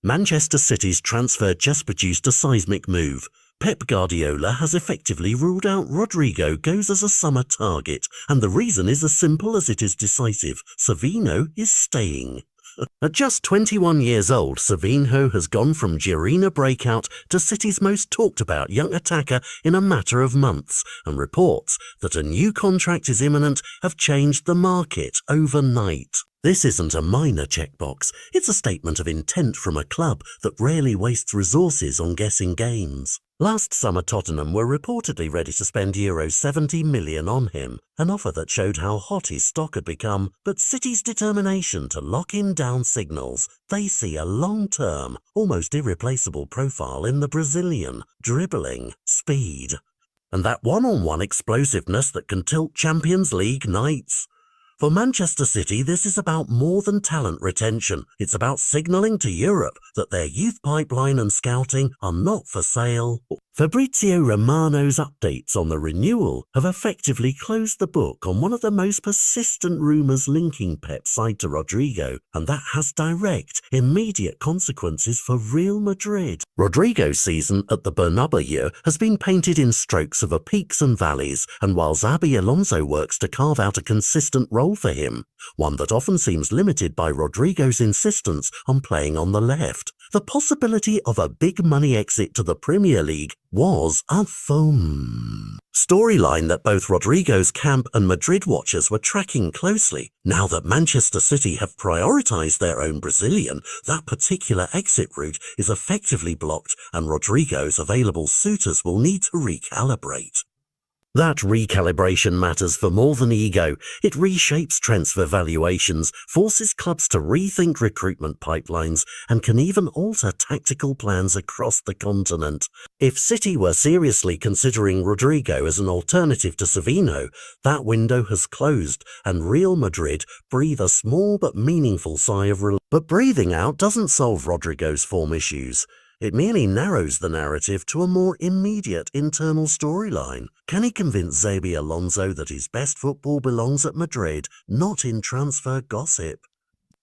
Manchester City's transfer just produced a seismic move. Pep Guardiola has effectively ruled out Rodrygo goes as a summer target, and the reason is as simple as it is decisive. Savinho is staying. At just 21 years old, Savinho has gone from Girona breakout to City's most talked about young attacker in a matter of months, and reports that a new contract is imminent have changed the market overnight. This isn't a minor checkbox, it's a statement of intent from a club that rarely wastes resources on guessing games. Last summer Tottenham were reportedly ready to spend €70 million on him, an offer that showed how hot his stock had become, but City's determination to lock him down signals they see a long-term, almost irreplaceable profile in the Brazilian: dribbling, speed, and that one-on-one explosiveness that can tilt Champions League nights. For Manchester City, this is about more than talent retention. It's about signalling to Europe that their youth pipeline and scouting are not for sale. Fabrizio Romano's updates on the renewal have effectively closed the book on one of the most persistent rumours linking Pep's side to Rodrygo, and that has direct, immediate consequences for Real Madrid. Rodrygo's season at the Bernabeu has been painted in strokes of peaks and valleys, and while Xabi Alonso works to carve out a consistent role for him, one that often seems limited by Rodrygo's insistence on playing on the left, the possibility of a big money exit to the Premier League was a storyline that both Rodrygo's camp and Madrid watchers were tracking closely. Now that Manchester City have prioritised their own Brazilian, that particular exit route is effectively blocked, and Rodrygo's available suitors will need to recalibrate. That recalibration matters for more than ego. It reshapes transfer valuations, forces clubs to rethink recruitment pipelines, and can even alter tactical plans across the continent. If City were seriously considering Rodrygo as an alternative to Savinho, that window has closed, and Real Madrid breathe a small but meaningful sigh of relief. But breathing out doesn't solve Rodrygo's form issues. It merely narrows the narrative to a more immediate internal storyline. Can he convince Xabi Alonso that his best football belongs at Madrid, not in transfer gossip?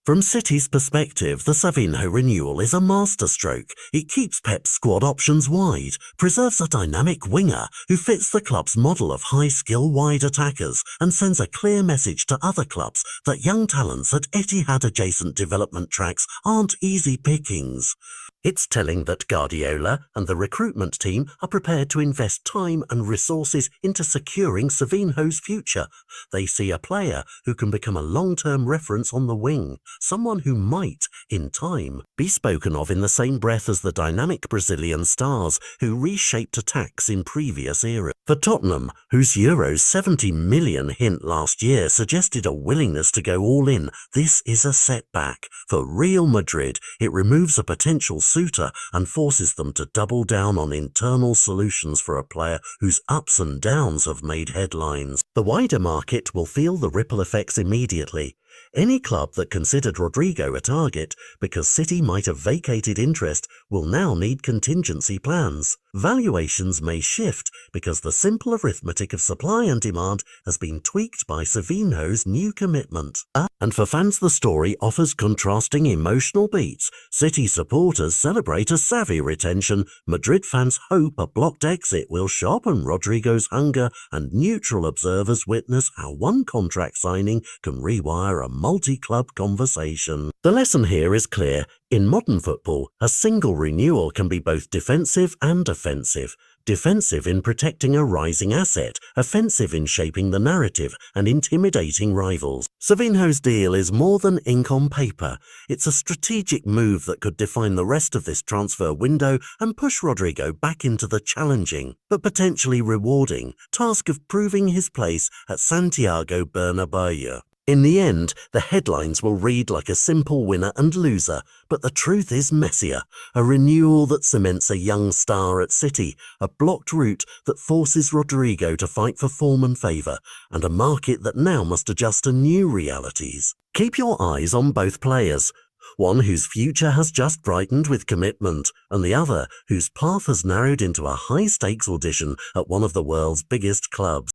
From City's perspective, the Savinho renewal is a masterstroke. It keeps Pep's squad options wide, preserves a dynamic winger who fits the club's model of high-skill wide attackers, and sends a clear message to other clubs that young talents at Etihad-adjacent development tracks aren't easy pickings. It's telling that Guardiola and the recruitment team are prepared to invest time and resources into securing Savinho's future. They see a player who can become a long-term reference on the wing, someone who might, in time, be spoken of in the same breath as the dynamic Brazilian stars who reshaped attacks in previous eras. For Tottenham, whose €70 million hint last year suggested a willingness to go all in, this is a setback. For Real Madrid, it removes a potential suitor and forces them to double down on internal solutions for a player whose ups and downs have made headlines. The wider market will feel the ripple effects immediately. Any club that considered Rodrygo a target because City might have vacated interest will now need contingency plans. Valuations may shift because the simple arithmetic of supply and demand has been tweaked by Savinho's new commitment. And for fans, the story offers contrasting emotional beats. City supporters celebrate a savvy retention, Madrid fans hope a blocked exit will sharpen Rodrygo's hunger, and neutral observers witness how one contract signing can rewire a multi-club conversation. The lesson here is clear. In modern football, a single renewal can be both defensive and offensive. Defensive in protecting a rising asset, offensive in shaping the narrative and intimidating rivals. Savinho's deal is more than ink on paper. It's a strategic move that could define the rest of this transfer window and push Rodrygo back into the challenging, but potentially rewarding, task of proving his place at Santiago Bernabeu. In the end, the headlines will read like a simple winner and loser, but the truth is messier. A renewal that cements a young star at City, a blocked route that forces Rodrygo to fight for form and favour, and a market that now must adjust to new realities. Keep your eyes on both players. One whose future has just brightened with commitment, and the other whose path has narrowed into a high-stakes audition at one of the world's biggest clubs.